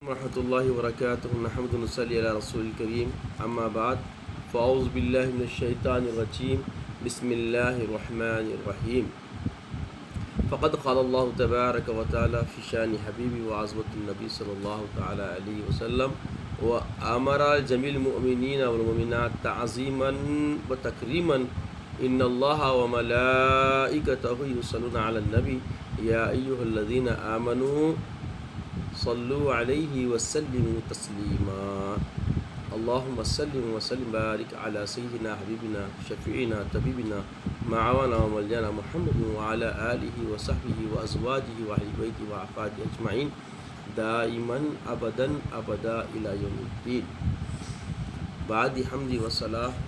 ورحمۃ اللہ وبرکاتہ نحمد ونصلی علی رسول الکریم اما بعد فاعوذ باللہ من الشیطان الرجیم بسم اللہ الرحمن الرحیم فقد قال اللہ تبارک و تعالی فی شان حبیبی وعظمت النبی صلی اللہ تعالی علیہ وسلم وامر جمیع المؤمنین والمؤمنات تعظیما وتکریما ان اللہ وملائکتہ یصلون علی النبی یا ایہا الذین آمنوا صلوا علیہ وسلموا تسلیما اللہم صلی وسلم بارک علی سیدنا حبیبنا شفیعنا طبیبنا معاونا ومولانا محمد وعلی آلہ وصحبہ وازواجہ واہل بیتہ وعفاتہ اجمعین دائما ابدا ابدا الی یوم الدین بعد حمد وصلاۃ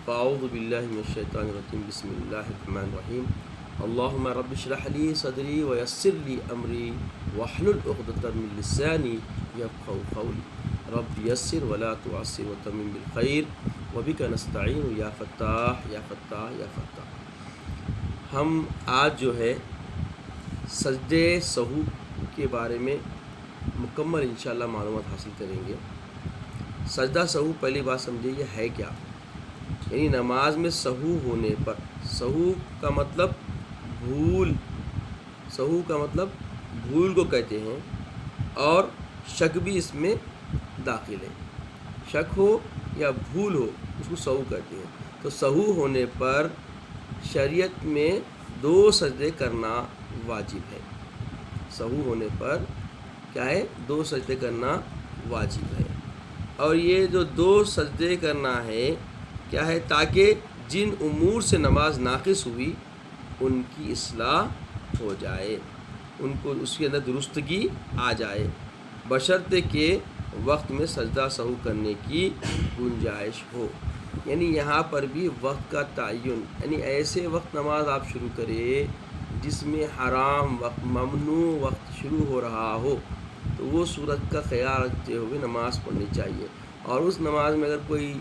فاعوذ باللہ من الشیطان الرجیم بسم اللہ الرحمن الرحیم اللہم رب اشرح لی صدری ویسر لی امری واحلل عقدۃ من لسانی یفقہوا قولی رب یسر ولا تعسر وتمم بالخیر وبک نستعین یا فتاح یا فتاح یا فتاح۔ ہم آج جو ہے سجدے سہو کے بارے میں مکمل انشاءاللہ معلومات حاصل کریں گے۔ سجدہ سہو پہلی بات سمجھے یہ ہے کیا، یعنی نماز میں سہو ہونے پر، سہو کا مطلب بھول، سہو کا مطلب بھول کو کہتے ہیں، اور شک بھی اس میں داخل ہے، شک ہو یا بھول ہو اس کو سہو کہتے ہیں۔ تو سہو ہونے پر شریعت میں 2 سجدے کرنا واجب ہے، سہو ہونے پر کیا ہے 2 سجدے کرنا واجب ہے، اور یہ جو 2 سجدے کرنا ہے کیا ہے تاکہ جن امور سے نماز ناقص ہوئی ان کی اصلاح ہو جائے، ان کو اس کے اندر درستگی آ جائے، بشرطے کہ وقت میں سجدہ سہو کرنے کی گنجائش ہو۔ یعنی یہاں پر بھی وقت کا تعین، یعنی ایسے وقت نماز آپ شروع کرے جس میں حرام وقت، ممنوع وقت شروع ہو رہا ہو، تو وہ صورت کا خیال رکھتے ہوئے نماز پڑھنی چاہیے۔ اور اس نماز میں اگر کوئی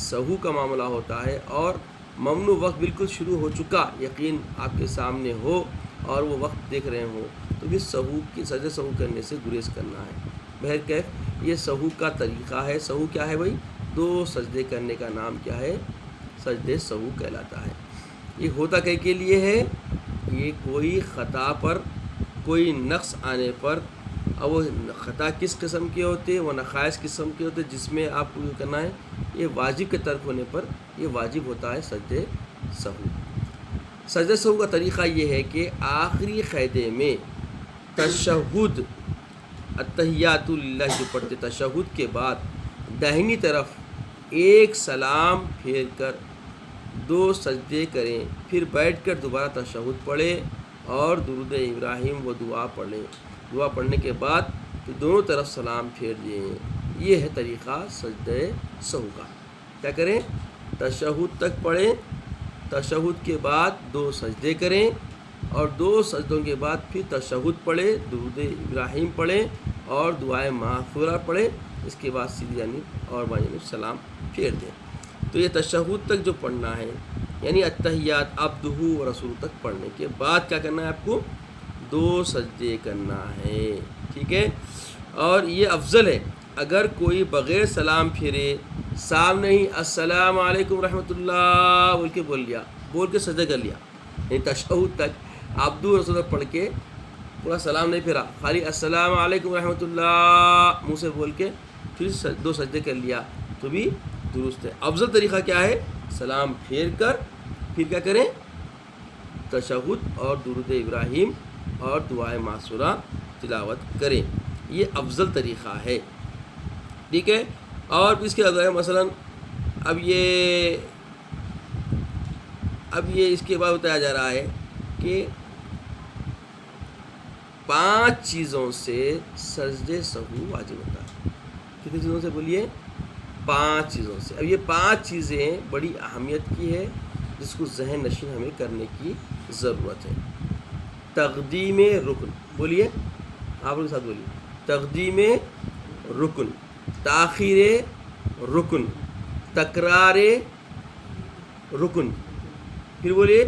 سہو کا معاملہ ہوتا ہے اور ممنوع وقت بالکل شروع ہو چکا، یقین آپ کے سامنے ہو اور وہ وقت دیکھ رہے ہوں، تو پھر سہو کی سجدہ سہو کرنے سے گریز کرنا ہے۔ بہرکیف یہ سہو کا طریقہ ہے۔ سہو کیا ہے بھائی؟ 2 سجدے کرنے کا نام کیا ہے؟ سجدے سہو کہلاتا ہے۔ یہ ہوتا کیا کے لیے ہے؟ یہ کوئی خطا پر، کوئی نقص آنے پر، اور وہ خطا کس قسم کے ہوتے ہیں؟ وہ نقائص قسم کے ہوتے ہیں جس میں آپ کو یہ کرنا ہے، یہ واجب کے ترک ہونے پر یہ واجب ہوتا ہے سجدے سہو۔ سجدے سہو کا طریقہ یہ ہے کہ آخری قاعدے میں تشہد، التحیات للہ جو پڑھتے، تشہد کے بعد داہنی طرف ایک سلام پھیر کر 2 سجدے کریں، پھر بیٹھ کر دوبارہ تشہد پڑھیں اور درود ابراہیم و دعا پڑھ لیں۔ دعا پڑھنے کے بعد پھر دونوں طرف سلام پھیر دیں۔ یہ ہے طریقہ سجدے سہو کا۔ کیا کریں؟ تشہد تک پڑھیں، تشہد کے بعد 2 سجدے کریں، اور 2 سجدوں کے بعد پھر تشہد پڑھیں، درود ابراہیم پڑھیں اور دعائے مغفورہ پڑھیں، اس کے بعد سیدھی جانب اور بائیں جانب سلام پھیر دیں۔ تو یہ تشہد تک جو پڑھنا ہے، یعنی التحیات عبدہ و رسول تک پڑھنے کے بعد کیا کرنا ہے آپ کو؟ 2 سجدے کرنا ہے، ٹھیک ہے؟ اور یہ افضل ہے اگر کوئی بغیر سلام پھیرے سامنے ہی السلام علیکم رحمۃ اللہ بول کے بول لیا، بول کے سجدہ کر لیا، یعنی تشہد تک عبدہ و رسول تک پڑھ کے پورا سلام نہیں پھیرا، خالی السلام علیکم رحمۃ اللہ منہ سے بول کے پھر 2 سجدے کر لیا تو بھی درست ہے۔ افضل طریقہ کیا ہے؟ سلام پھیر کر پھر کیا کریں؟ تشہد اور درود ابراہیم اور دعائے معصورہ تلاوت کریں، یہ افضل طریقہ ہے، ٹھیک ہے؟ اور اس کے بغیر مثلاً اب یہ اس کے بعد بتایا جا رہا ہے کہ 5 چیزوں سے سجدے سہو واجب ہوتا ہے۔ کتنی چیزوں سے بولیے؟ 5 چیزوں سے۔ اب یہ 5 چیزیں بڑی اہمیت کی ہے جس کو ذہن نشین ہمیں کرنے کی ضرورت ہے۔ تقدیم رکن، بولیے آپ لوگ ساتھ بولیے، تقدیم رکن، تاخیر رکن، تکرار رکن، پھر بولیے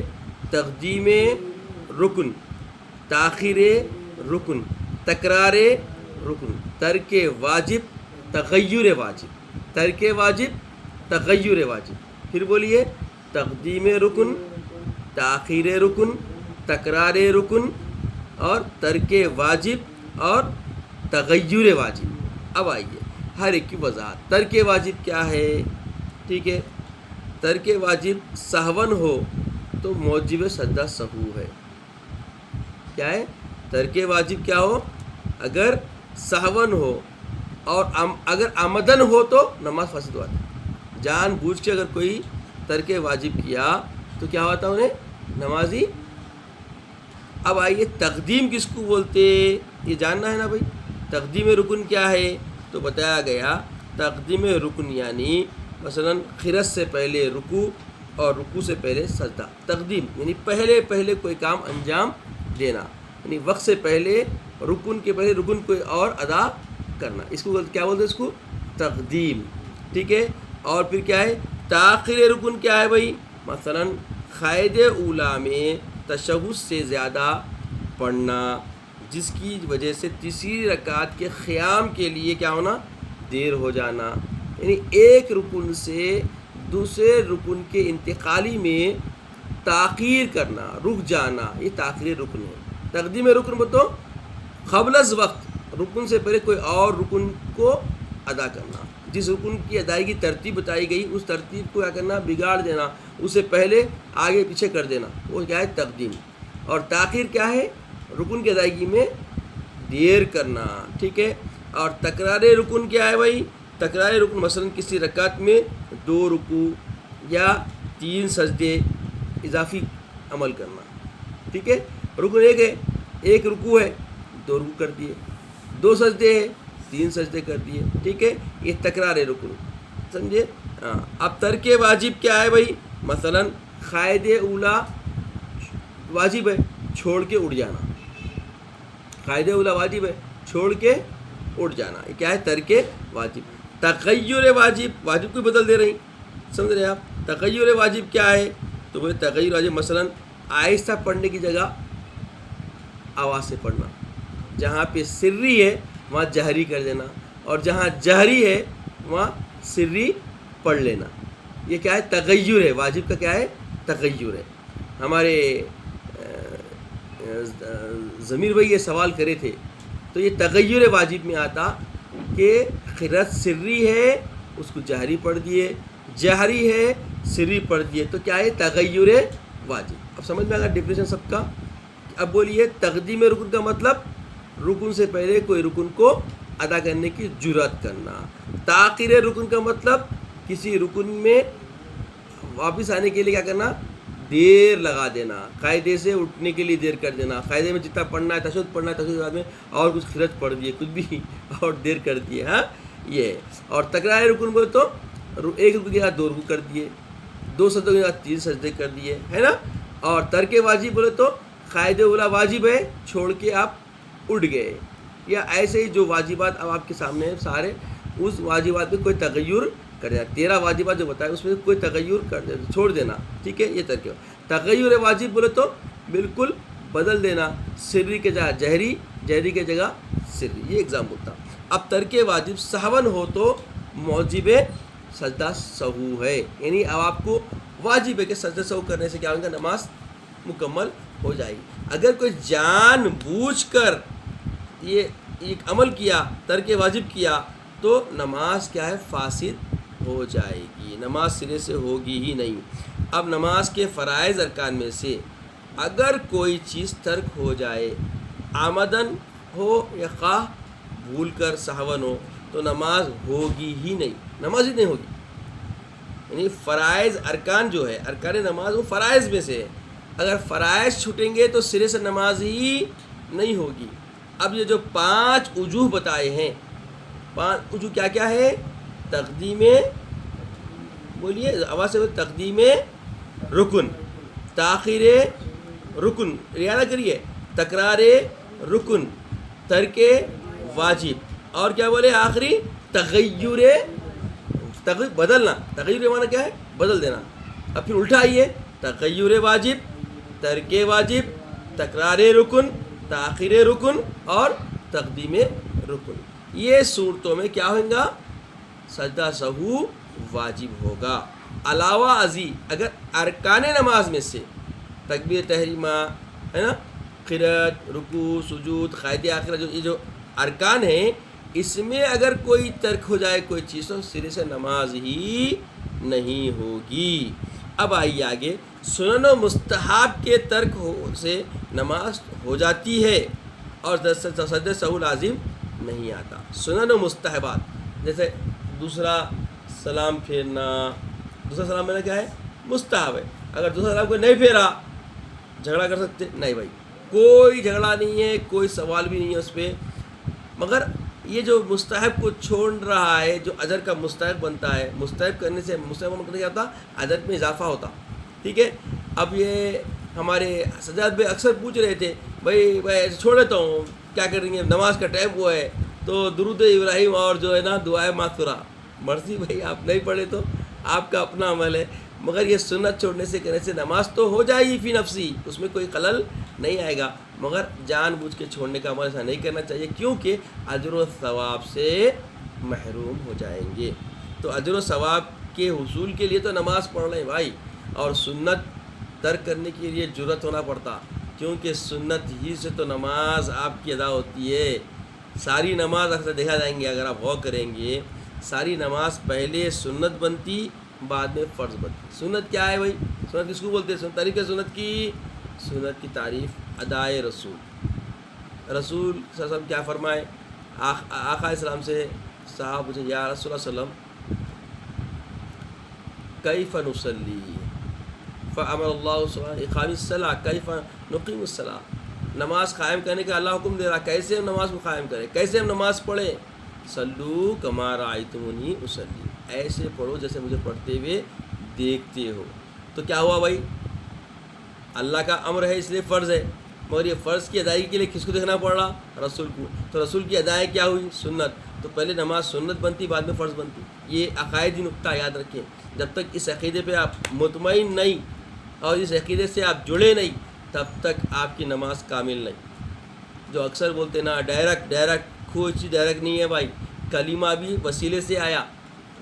تقدیم رکن، تاخیر رکن، تکرار رکن، ترک واجب تغیر واجب، ترک واجب تغیر واجب. پھر بولیے تقدیم رکن، تاخیر رکن، تکرار رکن اور ترک واجب اور تغیر واجب. اب آئیے ہر ایک کی وضاحت. ترک واجب کیا ہے؟ ٹھیک ہے، ترک واجب سہون ہو تو موجب سجدہ سہو ہے. کیا ہے؟ ترک واجب کیا ہو؟ اگر سہون ہو اور اگر آمدن ہو تو نماز فاسد ہوتا ہے. جان بوجھ کے اگر کوئی ترک واجب کیا تو کیا ہوتا انہیں؟ نمازی. اب آئیے تقدیم کس کو بولتے، یہ جاننا ہے نا بھائی. تقدیم رکن کیا ہے؟ تو بتایا گیا تقدیم رکن یعنی مثلا خرس سے پہلے رکوع اور رکوع سے پہلے سجدہ. تقدیم یعنی پہلے کوئی کام انجام دینا، یعنی وقت سے پہلے رکن کے پہلے رکن کوئی اور ادا کرنا. اس کو کیا بولتے ہیں؟ اس کو تقدیم. ٹھیک ہے. اور پھر کیا ہے؟ تاخیر رکن کیا ہے بھائی؟ مثلا قاعدہ اولیٰ میں تشہد سے زیادہ پڑھنا، جس کی وجہ سے تیسری رکعت کے قیام کے لیے کیا ہونا؟ دیر ہو جانا. یعنی ایک رکن سے دوسرے رکن کے انتقالی میں تاخیر کرنا، رک جانا، یہ تاخیر رکن ہے. تقدیم رکن بتو قبل از وقت رکن سے پہلے کوئی اور رکن کو ادا کرنا. جس رکن کی ادائیگی ترتیب بتائی گئی اس ترتیب کو کیا کرنا؟ بگاڑ دینا، اسے پہلے آگے پیچھے کر دینا، وہ کیا ہے؟ تقدیم. اور تاخیر کیا ہے؟ رکن کی ادائیگی میں دیر کرنا. ٹھیک ہے. اور تکرار رکن کیا ہے بھائی؟ تکرار رکن مثلا کسی رکعت میں 2 رکوع یا 3 سجدے اضافی عمل کرنا. ٹھیک ہے. رکن ایک ہے، ایک رکوع ہے 2 رکوع کر دیے، 2 سجدے ہے 3 سجدے کر دیے. ٹھیک ہے. یہ تکرار رکن سمجھے. اب ترک واجب کیا ہے بھائی؟ مثلا قاعدہ اولیٰ واجب ہے، چھوڑ کے اٹھ جانا. قاعدہ اولیٰ واجب ہے، چھوڑ کے اٹھ جانا، یہ کیا ہے؟ ترک واجب. تغیر واجب، واجب کو بدل دے رہی، سمجھ رہے آپ؟ تغیر واجب کیا ہے؟ تو بولے تغیر واجب مثلا آہستہ پڑھنے کی جگہ آواز سے پڑھنا. جہاں پہ سری ہے وہاں جہری کر دینا، اور جہاں جہری ہے وہاں سری پڑھ لینا. یہ کیا ہے؟ تغیر ہے. واجب کا کیا ہے؟ تغیر ہے. ہمارے ضمیر بھائی یہ سوال کرے تھے تو یہ تغیر واجب میں آتا کہ قرأت سری ہے اس کو جہری پڑھ دیے، جہری ہے سری پڑھ دیے، تو کیا ہے؟ تغیر واجب. اب سمجھ میں آ گیا ڈیفینیشن سب کا. اب بولیے تقدیم رکن کا مطلب رکن سے پہلے کوئی رکن کو ادا کرنے کی جرات کرنا. تاخیر رکن کا مطلب کسی رکن میں واپس آنے کے لیے کیا کرنا؟ دیر لگا دینا، قاعدے سے اٹھنے کے لیے دیر کر دینا. قاعدے میں جتنا پڑھنا ہے تشہد پڑھنا ہے، تشہد بعد میں اور کچھ خرچ پڑھ دیے، کچھ بھی اور دیر کر دیے. ہاں یہ. اور تکرار رکن بولے تو ایک رکن کے بعد 2 رکوع کر دیے، 2 سجدوں کے بعد 3 سجدے کر دیے، ہے نا. اور ترک واجب بولے تو قاعدہ اولیٰ واجب ہے، چھوڑ کے آپ اٹھ گئے، یا ایسے ہی جو واجبات اب آپ کے سامنے ہیں سارے، اس واجبات میں کوئی تغیر کر دینا. 13 واجبات جو بتائے اس میں کوئی تغیر کر دینا، چھوڑ دینا. ٹھیک ہے. یہ ترک تغیر واجب بولے تو بالکل بدل دینا، سری کے جگہ جہری، جہری کے جگہ سری. یہ ایگزامپل تھا. اب ترک واجب سہون ہو تو موجب سجدہ سہو ہے. یعنی اب آپ کو واجب ہے کہ سجدہ سہو کرنے سے کیا ہوگا؟ نماز مکمل ہو جائے گی. اگر کوئی جان بوجھ کر یہ ایک عمل کیا، ترک واجب کیا، تو نماز کیا ہے؟ فاسد ہو جائے گی، نماز سرے سے ہوگی ہی نہیں. اب نماز کے فرائض ارکان میں سے اگر کوئی چیز ترک ہو جائے، آمدن ہو یا خواہ بھول کر سہون ہو، تو نماز ہوگی ہی نہیں، نماز ہی نہیں ہوگی. یعنی فرائض ارکان جو ہے، ارکان نماز وہ فرائض میں سے ہے. اگر فرائض چھوٹیں گے تو سرے سے نماز ہی نہیں ہوگی. اب یہ جو 5 وجوہ بتائے ہیں، 5 وجوہ کیا کیا ہے؟ تقدیم، بولیے آواز سے، تقدیم رکن، تاخیر رکن، ریاضہ کریے، تکرار رکن، ترک واجب، اور کیا بولے آخری؟ تغیر، بدلنا. تغیر کے معنی کیا ہے؟ بدل دینا. اب پھر الٹا آئیے، تغیر واجب، ترک واجب، تکرار رکن، تاخیر رکن اور تقدیم رکن. یہ صورتوں میں کیا ہوگا؟ سجدہ سہو واجب ہوگا. علاوہ ازیں اگر ارکان نماز میں سے تکبیر تحریمہ ہے نا، قرات، رکوع، سجود، قائد آخرہ، یہ جو ارکان ہیں، اس میں اگر کوئی ترک ہو جائے کوئی چیز تو سرے سے نماز ہی نہیں ہوگی. اب آئیے آگے، سنن و مستحب کے ترک سے نماز ہو جاتی ہے اور سجدہ سہو لازم نہیں آتا. سنن و مستحبات جیسے دوسرا سلام پھیرنا، دوسرا سلام پھیرنا کیا ہے؟ مستحب ہے. اگر دوسرا سلام کوئی نہیں پھیرا جھگڑا کر سکتے؟ نہیں بھائی، کوئی جھگڑا نہیں ہے، کوئی سوال بھی نہیں ہے اس پہ. مگر یہ جو مستحب کو چھوڑ رہا ہے، جو اجر کا مستحق بنتا ہے، مستحب کرنے سے مستحب کرنے کیا ہوتا؟ اجر میں اضافہ ہوتا. ٹھیک ہے. اب یہ ہمارے سجاد بھائی اکثر پوچھ رہے تھے، بھائی چھوڑ دیتا ہوں، کیا کر رہی ہیں، نماز کا ٹائم ہوا ہے تو درود ابراہیم اور جو ہے نا دعائے مغفرہ. مرضی بھائی، آپ نہیں پڑھے تو آپ کا اپنا عمل ہے، مگر یہ سنت چھوڑنے سے کرنے سے نماز تو ہو جائے گی فی نفسی، اس میں کوئی خلل نہیں آئے گا. مگر جان بوجھ کے چھوڑنے کا عمل ایسا نہیں کرنا چاہیے، کیونکہ اجر و ثواب سے محروم ہو جائیں گے. تو اجر و ثواب کے حصول کے لیے تو نماز پڑھ لیں بھائی، اور سنت ترک کرنے کے لیے جرأت ہونا پڑتا، کیونکہ سنت ہی سے تو نماز آپ کی ادا ہوتی ہے. ساری نماز اکثر دیکھا جائیں گے، اگر آپ غور کریں گے، ساری نماز پہلے سنت بنتی بعد میں فرض بنتی. سنت کیا ہے بھائی؟ سنت کس کو بولتے ہیں؟ تعریف ہے سنت کی تعریف ادائے رسول. رسول صلی اللہ علیہ وسلم کیا فرمائے؟ آقا اسلام سے صاحب پوچھے، یا رسول اللہ علیہ وسلم کیف نصلی فامر اللہ اقام الصلاۃ کیف نقیم الصلاۃ. نماز قائم کرنے کا اللہ حکم دے رہا، کیسے ہم نماز کو قائم کریں، کیسے ہم نماز پڑھیں؟ صلو کما رأیتمونی اصلی، ایسے پڑھو جیسے مجھے پڑھتے ہوئے دیکھتے ہو. تو کیا ہوا بھائی؟ اللہ کا امر ہے اس لیے فرض ہے، مگر یہ فرض کی ادائیگی کے لیے کس کو دیکھنا پڑ رہا؟ رسول کو. تو رسول کی ادائیگی کیا ہوئی؟ سنت. تو پہلے نماز سنت بنتی بعد میں فرض بنتی. یہ عقائدی نقطہ یاد رکھیں. جب تک اس عقیدے پہ آپ مطمئن نہیں اور اس عقیدے سے آپ جڑے نہیں، تب تک آپ کی نماز کامل نہیں. جو اکثر بولتے نا ڈائریکٹ کوئی چیز ڈائریکٹ نہیں ہے بھائی. کلمہ بھی وسیلے سے آیا،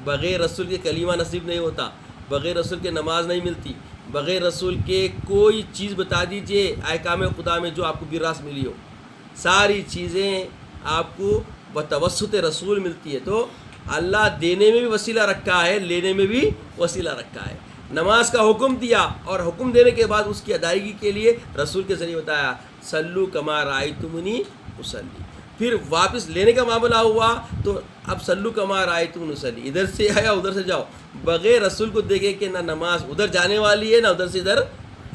بغیر رسول کے کلمہ نصیب نہیں ہوتا، بغیر رسول کے نماز نہیں ملتی، بغیر رسول کے کوئی چیز بتا دیجئے احکام خدا میں جو آپ کو براس ملی ہو، ساری چیزیں آپ کو بتوسط رسول ملتی ہے. تو اللہ دینے میں بھی وسیلہ رکھا ہے، لینے میں بھی وسیلہ رکھا ہے. نماز کا حکم دیا اور حکم دینے کے بعد اس کی ادائیگی کے لیے رسول کے ذریعے بتایا، صلو کما رأیتمونی اصلی. پھر واپس لینے کا معاملہ ہوا تو اب صلو کما رأیتمونی اصلی، ادھر سے آیا ادھر سے جاؤ، بغیر رسول کو دیکھے کہ نہ نماز ادھر جانے والی ہے نہ ادھر سے ادھر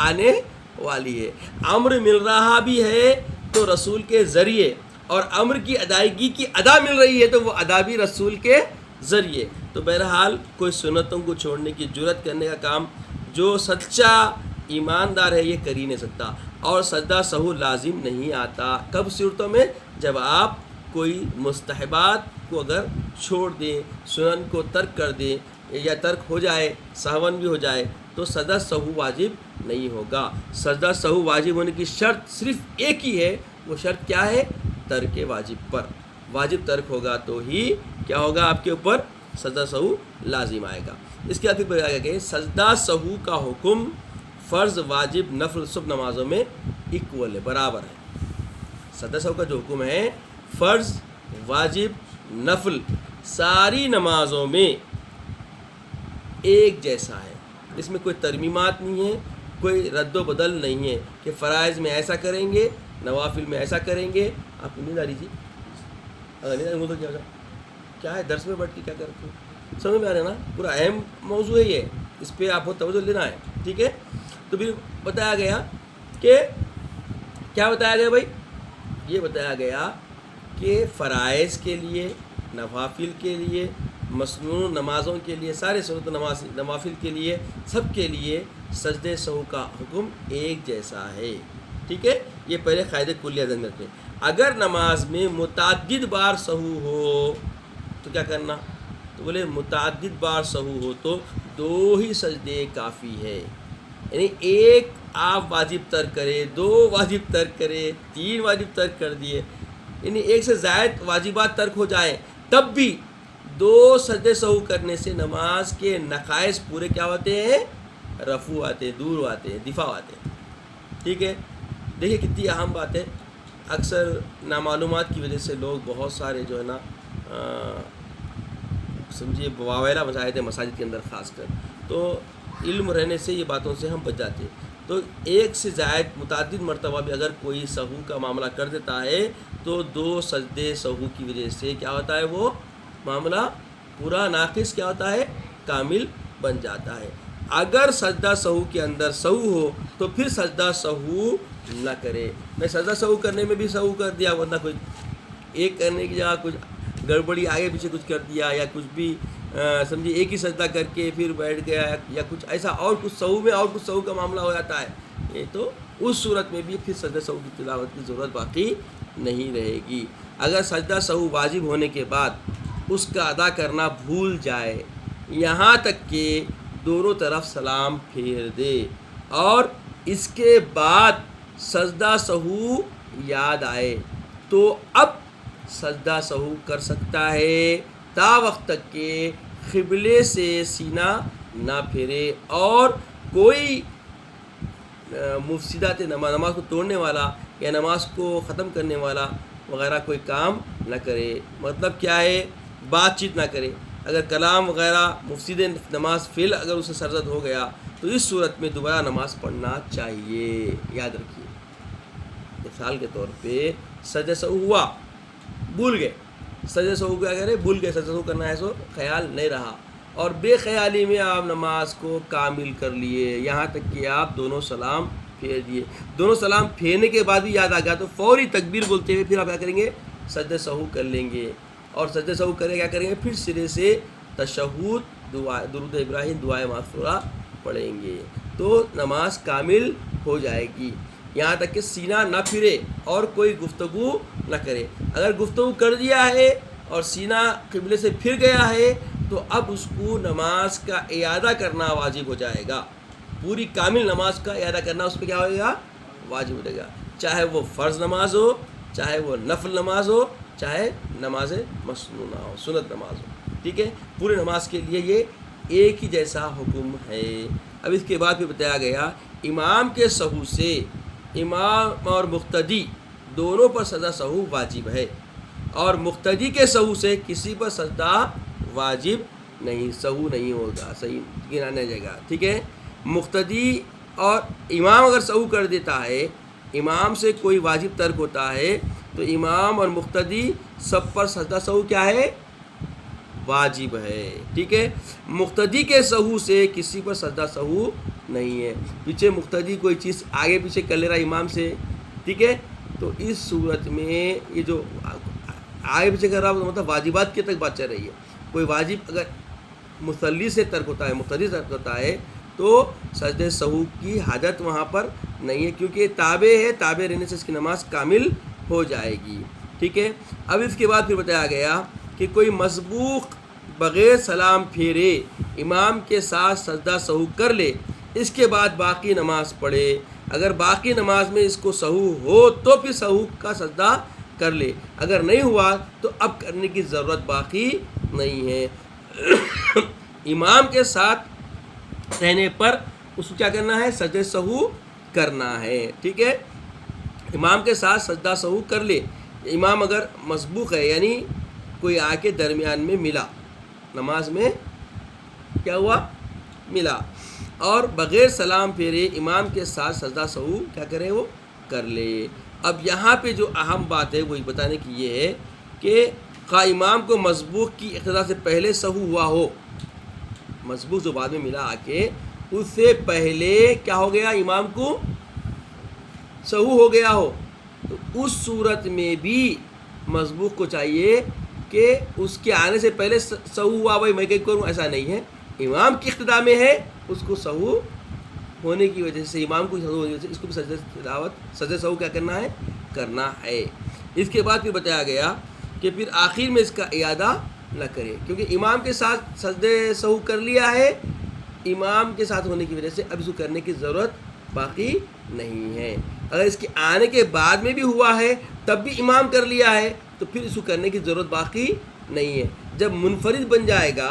آنے والی ہے. امر مل رہا بھی ہے تو رسول کے ذریعے، اور امر کی ادائیگی کی ادا مل رہی ہے تو وہ ادا بھی رسول کے ذریعے. تو بہرحال کوئی سنتوں کو چھوڑنے کی جرأت کرنے کا کام جو سچا ایماندار ہے یہ کر ہی نہیں سکتا. اور سجدہ سہو لازم نہیں آتا کب صورتوں میں؟ جب آپ کوئی مستحبات کو اگر چھوڑ دیں، سنن کو ترک کر دیں یا ترک ہو جائے، سہون بھی ہو جائے، تو سجدہ سہو واجب نہیں ہوگا. سجدہ سہو واجب ہونے کی شرط صرف ایک ہی ہے، وہ شرط کیا ہے؟ ترک واجب پر. واجب ترک ہوگا تو ہی کیا ہوگا؟ آپ کے اوپر سجدہ سہو لازم آئے گا. اس کے بعد پھر بتایا گیا کہ سجدہ سہو کا حکم فرض، واجب، نفل سب نمازوں میں ایکول ہے، برابر ہے. سجدہ سہو کا جو حکم ہے فرض، واجب، نفل ساری نمازوں میں ایک جیسا ہے. اس میں کوئی ترمیمات نہیں ہے، کوئی رد و بدل نہیں ہے کہ فرائض میں ایسا کریں گے، نوافل میں ایسا کریں گے. آپ کو نیند آ رہی تھی؟ اگر نیند آ رہی تو کیا ہے، درس میں بیٹھ کے کیا کرتے ہیں؟ سمجھ میں آ رہا ہے نا؟ پورا اہم موضوع ہے یہ، اس پہ آپ کو توجہ لینا ہے. ٹھیک ہے. تو پھر بتایا گیا کہ کیا بتایا گیا بھائی؟ یہ بتایا گیا کہ فرائض کے لیے، نوافل کے لیے، مسنون نمازوں کے لیے، سارے سنت نوافل کے لیے، سب کے لیے سجدہ سہو کا حکم ایک جیسا ہے. ٹھیک ہے. یہ پہلے قاعدے کلیہ ذہن میں رکھیں. اگر نماز میں متعدد بار سہو ہو تو کیا کرنا؟ تو بولے متعدد بار سہو ہو تو 2 ہی سجدے کافی ہے. یعنی ایک آپ واجب ترک کرے، 2 واجب ترک کرے، 3 واجب ترک کر دیے، یعنی ایک سے زائد واجبات ترک ہو جائیں تب بھی 2 سجدے سہو کرنے سے نماز کے نقائص پورے کیا ہوتے ہیں؟ رفع آتے ہیں، دور آتے ہیں، دفاع آتے ہیں. ٹھیک ہے. دیکھیے کتنی اہم بات ہے. اکثر نامعلومات کی وجہ سے لوگ بہت سارے جو ہے نا سمجھیے واویلا مشاہد مساجد کے اندر خاص کر، تو علم رہنے سے یہ باتوں سے ہم بچ جاتے ہیں. تو ایک سے زائد متعدد مرتبہ بھی اگر کوئی سہو کا معاملہ کر دیتا ہے تو 2 سجدے سہو کی وجہ سے کیا ہوتا ہے؟ وہ معاملہ پورا ناقص کیا ہوتا ہے؟ کامل بن جاتا ہے. اگر سجدہ سہو کے اندر سہو ہو تو پھر سجدہ سہو نہ کرے. میں سجدہ سہو کرنے میں بھی سہو کر دیا، ورنہ کوئی ایک کرنے کی جگہ کچھ گڑبڑی آگے پیچھے کچھ کر دیا، یا کچھ بھی سمجھیے ایک ہی سجدہ کر کے پھر بیٹھ گیا، یا کچھ ایسا اور کچھ سہو میں اور کچھ سہو کا معاملہ ہو جاتا ہے، یہ تو اس صورت میں بھی پھر سجدہ سہو کی تلاوت کی ضرورت باقی نہیں رہے گی. اگر سجدہ سہو واجب ہونے کے بعد اس کا ادا کرنا بھول جائے یہاں تک کہ دونوں طرف سلام پھیر دے اور اس کے بعد سجدہ سہو یاد آئے تو اب سجدہ سہو کر سکتا ہے تا وقت تک کہ قبلے سے سینہ نہ پھیرے اور کوئی مفسدات نماز کو توڑنے والا یا نماز کو ختم کرنے والا وغیرہ کوئی کام نہ کرے. مطلب کیا ہے؟ بات چیت نہ کرے. اگر کلام وغیرہ مفسد نماز فعل اگر اسے سرزد ہو گیا تو اس صورت میں دوبارہ نماز پڑھنا چاہیے. یاد رکھیے، مثال کے طور پہ سجدہ سہو ہوا، بھول گئے، سجدہ سہو کیا کرے؟ بھول گئے، سجدہ سہو کرنا ہے سو خیال نہیں رہا اور بے خیالی میں آپ نماز کو کامل کر لیے یہاں تک کہ آپ دونوں سلام پھیر دیے. دونوں سلام پھیرنے کے بعد بھی یاد آ گیا تو فوری تکبیر بولتے ہوئے پھر آپ کیا کریں گے؟ سجدہ سہو کر لیں گے اور سجدہ سہو کرے کیا کریں گے؟ پھر سرے سے تشہد، درود ابراہیم، دعائے مغفرہ پڑھیں گے تو نماز کامل ہو جائے گی. یہاں تک کہ سینہ نہ پھرے اور کوئی گفتگو نہ کرے. اگر گفتگو کر دیا ہے اور سینہ قبلے سے پھر گیا ہے تو اب اس کو نماز کا اعادہ کرنا واجب ہو جائے گا. پوری کامل نماز کا اعادہ کرنا اس پہ کیا ہوئے گا؟ واجب ہو جائے گا. چاہے وہ فرض نماز ہو، چاہے وہ نفل نماز ہو، چاہے نماز مسنونہ ہو، سنت نماز ہو. ٹھیک ہے. پورے نماز کے لیے یہ ایک ہی جیسا حکم ہے. اب اس کے بعد پھر بتایا گیا امام کے سہو سے امام اور مقتدی دونوں پر سجدہ سہو واجب ہے اور مقتدی کے سہو سے کسی پر سجدہ واجب نہیں، سہو نہیں ہوگا، صحیح گنا نہیں جائے گا. ٹھیک ہے. مقتدی اور امام اگر سہو کر دیتا ہے، امام سے کوئی واجب ترک ہوتا ہے تو امام اور مقتدی سب پر سجدہ سہو کیا ہے؟ واجب ہے. ٹھیک ہے. مقتدی کے سہو سے کسی پر سجدہ سہو نہیں ہے. پیچھے مقتدی کوئی چیز آگے پیچھے کر لے رہا امام سے، ٹھیک ہے، تو اس صورت میں یہ جو آگے پیچھے کر رہا ہے مطلب واجبات کی تک بات چل رہی ہے. کوئی واجب اگر مصلی سے ترک ہوتا ہے، مقتدی سے ترک ہوتا ہے تو سجدہ سہو کی حاجت وہاں پر نہیں ہے کیونکہ تابع ہے، تابع رہنے سے اس کی نماز کامل ہو جائے گی. ٹھیک ہے. اب اس کے بعد پھر بتایا گیا کہ کوئی مسبوق بغیر سلام پھیرے امام کے ساتھ سجدہ سہو کر لے، اس کے بعد باقی نماز پڑھے. اگر باقی نماز میں اس کو سہو ہو تو پھر سہو کا سجدہ کر لے، اگر نہیں ہوا تو اب کرنے کی ضرورت باقی نہیں ہے. امام کے ساتھ رہنے پر اس کو کیا کرنا ہے؟ سجدہ سہو کرنا ہے. ٹھیک ہے. امام کے ساتھ سجدہ سہو کر لے. امام اگر مسبوق ہے یعنی کوئی آ کے درمیان میں ملا، نماز میں کیا ہوا؟ ملا، اور بغیر سلام پھیرے امام کے ساتھ سجدہ سہو کیا کرے؟ وہ کر لے. اب یہاں پہ جو اہم بات ہے وہی بتانے کی یہ ہے کہ خواہ امام کو مسبوق کی اقتدا سے پہلے سہو ہوا ہو، مسبوق جو بعد میں ملا آ کے اس سے پہلے کیا ہو گیا؟ امام کو سہو ہو گیا ہو، تو اس صورت میں بھی مسبوق کو چاہیے کہ اس کے آنے سے پہلے سہو ہوا بھائی میں کیا کروں، ایسا نہیں ہے. امام کی اقتدا میں ہے، اس کو سہو ہونے کی وجہ سے، امام کو سہو ہونے کی وجہ سے اس کو بھی سجدہ سہو کیا کرنا ہے؟ کرنا ہے. اس کے بعد پھر بتایا گیا کہ پھر آخر میں اس کا اعادہ نہ کرے کیونکہ امام کے ساتھ سجدہ سہو کر لیا ہے، امام کے ساتھ ہونے کی وجہ سے اب اس کو کرنے کی ضرورت باقی نہیں ہے. اگر اس کے آنے کے بعد میں بھی ہوا ہے تب بھی امام کر لیا ہے تو پھر اس کو کرنے کی ضرورت باقی نہیں ہے. جب منفرد بن جائے گا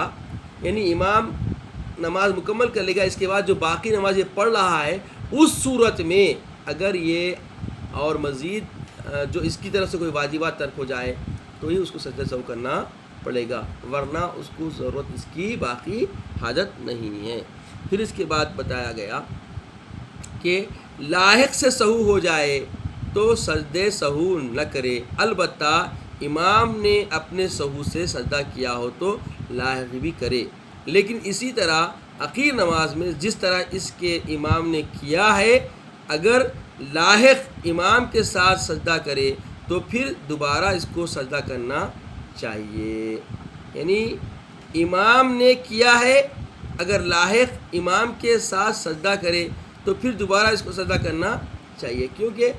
یعنی امام نماز مکمل کر لے گا، اس کے بعد جو باقی نماز یہ پڑھ رہا ہے اس صورت میں اگر یہ اور مزید جو اس کی طرف سے کوئی واجبات ترک ہو جائے تو ہی اس کو سجدہ سہو کرنا پڑے گا، ورنہ اس کو ضرورت اس کی باقی حاجت نہیں ہے. پھر اس کے بعد بتایا گیا کہ لاحق سے سہو ہو جائے تو سجدے سہو نہ کرے، البتہ امام نے اپنے سہو سے سجدہ کیا ہو تو لاحق بھی کرے. لیکن اسی طرح اخیر نماز میں جس طرح اس کے امام نے کیا ہے اگر لاحق امام کے ساتھ سجدہ کرے تو پھر دوبارہ اس کو سجدہ کرنا چاہیے. یعنی امام نے کیا ہے، اگر لاحق امام کے ساتھ سجدہ کرے تو پھر دوبارہ اس کو سجدہ کرنا چاہیے، کیونکہ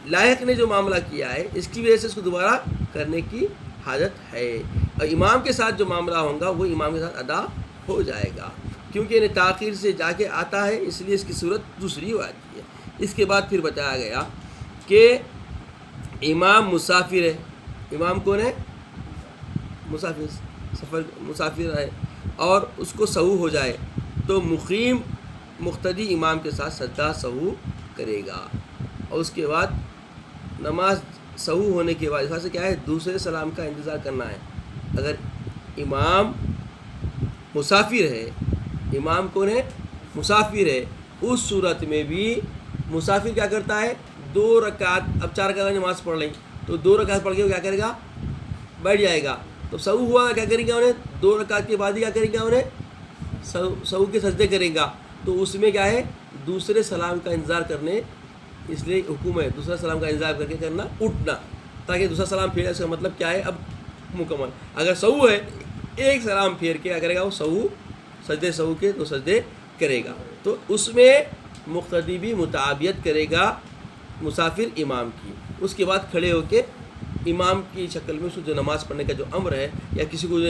لاحق نے جو معاملہ کیا ہے اس کی وجہ سے اس کو دوبارہ کرنے کی حاجت ہے، اور امام کے ساتھ جو معاملہ ہوگا وہ امام کے ساتھ ادا ہو جائے گا، کیونکہ انہیں تاخیر سے جا کے آتا ہے اس لیے اس کی صورت دوسری ہو آتی ہے. اس کے بعد پھر بتایا گیا کہ امام مسافر ہے. امام کون ہے؟ مسافر ہے اور اس کو سہو ہو جائے تو مقیم مقتدی امام کے ساتھ سجدہ سہو کرے گا. اور اس کے بعد نماز سہو ہونے کے بعد اس سے کیا ہے دوسرے سلام کا انتظار کرنا ہے. اگر امام مسافر ہے، امام کون ہے؟ مسافر ہے، اس صورت میں بھی مسافر کیا کرتا ہے 2 رکعت، اب 4 رکعت نماز پڑھ لیں تو 2 رکعت پڑھ کے وہ کیا کرے گا بیٹھ جائے گا. تو سہو ہوا کیا کریں گے انہیں 2 رکعت کے بعد ہی کیا کریں گے انہیں سہو کے سجدے کریں گا. تو اس میں کیا ہے دوسرے سلام کا انتظار کرنے، اس لیے حکم ہے دوسرا سلام کا انتظار کر کے کرنا اٹھنا، تاکہ دوسرا سلام پھیرے. اس کا مطلب کیا ہے اب مکمل. اگر سہو ہے ایک سلام پھیر کے کیا کرے گا وہ سجدے سہو کے 2 سجدے کرے گا. تو اس میں مقتدی بھی متابعت کرے گا مسافر امام کی. اس کے بعد کھڑے ہو کے امام کی شکل میں اس کو جو نماز پڑھنے کا جو امر ہے یا کسی کو جو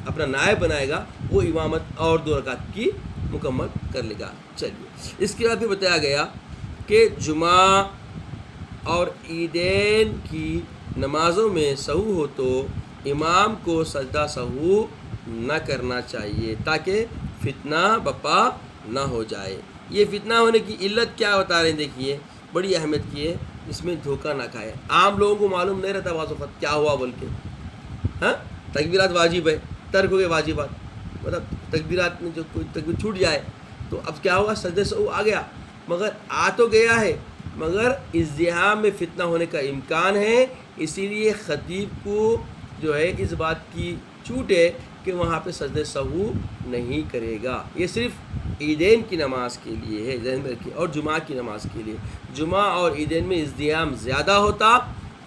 اپنا نائب بنائے گا وہ امامت اور 2 رکعت کی مکمل کر لے گا. چلیے اس کے بعد بھی بتایا گیا کہ جمعہ اور عیدین کی نمازوں میں سہو ہو تو امام کو سجدہ سہو نہ کرنا چاہیے تاکہ فتنہ بپا نہ ہو جائے. یہ فتنہ ہونے کی علت کیا بتا رہے ہیں دیکھیے، بڑی اہمیت کی ہے، اس میں دھوکہ نہ کھائے. عام لوگوں کو معلوم نہیں رہتا بعض وقت کیا ہوا بول کے. ہاں تکبیرات واجب ہے، ترک ہو گئے واجبات، مطلب تکبیرات میں جو کوئی تکبیر چھوٹ جائے تو اب کیا ہوگا سجدے سہو آ گیا، مگر آ تو گیا ہے مگر ازدحام میں فتنہ ہونے کا امکان ہے. اسی لیے خطیب کو جو ہے اس بات کی چھوٹ ہے کہ وہاں پہ سجدے سہو نہیں کرے گا. یہ صرف عیدین کی نماز کے لیے ہے، ذہن میں رکھیے، اور جمعہ کی نماز کے لیے. جمعہ اور عیدین میں ازدحام زیادہ ہوتا،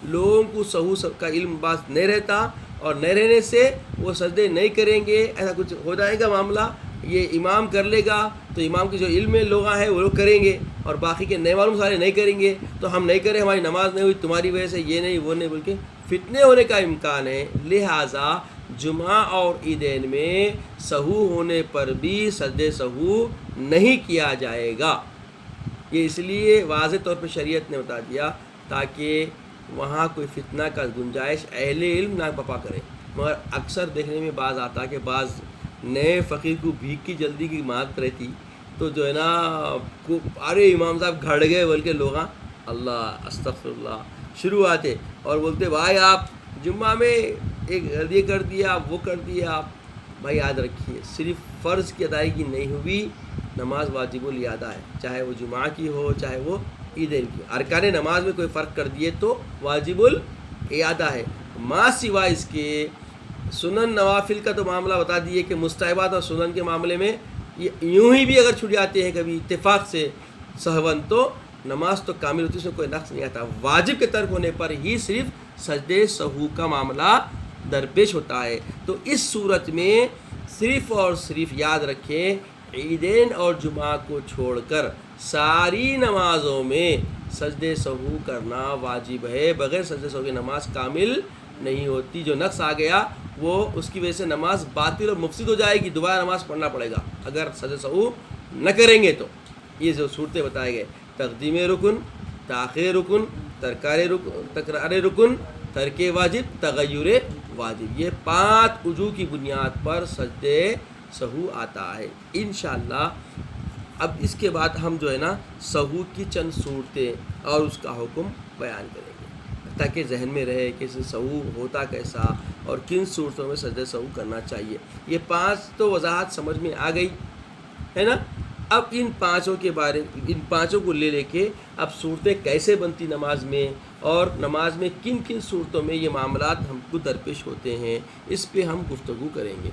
لوگوں کو سہو کا علم باز نہیں رہتا، اور نہیں رہنے سے وہ سجدے نہیں کریں گے، ایسا کچھ ہو جائے گا معاملہ. یہ امام کر لے گا تو امام کی جو علم میں لوگ ہیں وہ لوگ کریں گے، اور باقی کے نئے معلوم سارے نہیں کریں گے. تو ہم نہیں کریں، ہماری نماز نہیں ہوئی تمہاری وجہ سے، یہ نہیں وہ نہیں بول کے فتنے ہونے کا امکان ہے. لہٰذا جمعہ اور عیدین میں سہو ہونے پر بھی سجدے سہو نہیں کیا جائے گا. یہ اس لیے واضح طور پہ شریعت نے بتا دیا تاکہ وہاں کوئی فتنہ کا گنجائش اہل علم نہ پپا کرے. مگر اکثر دیکھنے میں بعض آتا کہ بعض نئے فقیر کو بھیک کی جلدی کی مات رہتی تو جو ہے نا ارے امام صاحب گھڑ گئے بول کے لوگ اللہ استغفر اللہ شروع آتے اور بولتے بھائی آپ جمعہ میں ایک یہ کر دیا وہ کر دیا. بھائی یاد رکھیے صرف فرض کی ادائیگی نہیں ہوئی، نماز واجب الادا ہے، چاہے وہ جمعہ کی ہو چاہے وہ عیدین کی. ارکان نماز میں کوئی فرق کر دیے تو واجب الادا ہے. ما سوا اس کے سنن نوافل کا تو معاملہ بتا دیے کہ مستحبات اور سنن کے معاملے میں یوں ہی بھی اگر چھوٹ جاتے ہیں کبھی اتفاق سے سہون تو نماز تو کامل ہوتی ہے، اس میں کوئی نقص نہیں آتا. واجب کے ترک ہونے پر ہی صرف سجدے سہو کا معاملہ درپیش ہوتا ہے. تو اس صورت میں صرف اور صرف یاد رکھیں عیدین اور جمعہ کو چھوڑ کر ساری نمازوں میں سجدے سہو کرنا واجب ہے. بغیر سجدے سہو کی نماز کامل نہیں ہوتی. جو نقص آ گیا وہ اس کی وجہ سے نماز باطل اور مفسد ہو جائے گی، دوبارہ نماز پڑھنا پڑے گا اگر سجدے سہو نہ کریں گے تو. یہ جو صورتیں بتائے گئے تقدیم رکن، تاخیر رکن، تکرار رکن، ترک واجب، تغیر واجب، یہ 5 وجوہ کی بنیاد پر سجدے سہو آتا ہے انشاءاللہ۔ اب اس کے بعد ہم جو ہے نا سہو کی چند صورتیں اور اس کا حکم بیان کریں گے تاکہ ذہن میں رہے کہ سہو ہوتا کیسا اور کن صورتوں میں سجدہ سہو کرنا چاہیے۔ یہ 5 تو وضاحت سمجھ میں آ گئی ہے نا۔ اب ان پانچوں کو لے کے اب صورتیں کیسے بنتی نماز میں اور نماز میں کن کن صورتوں میں یہ معاملات ہم کو درپیش ہوتے ہیں، اس پہ ہم گفتگو کریں گے۔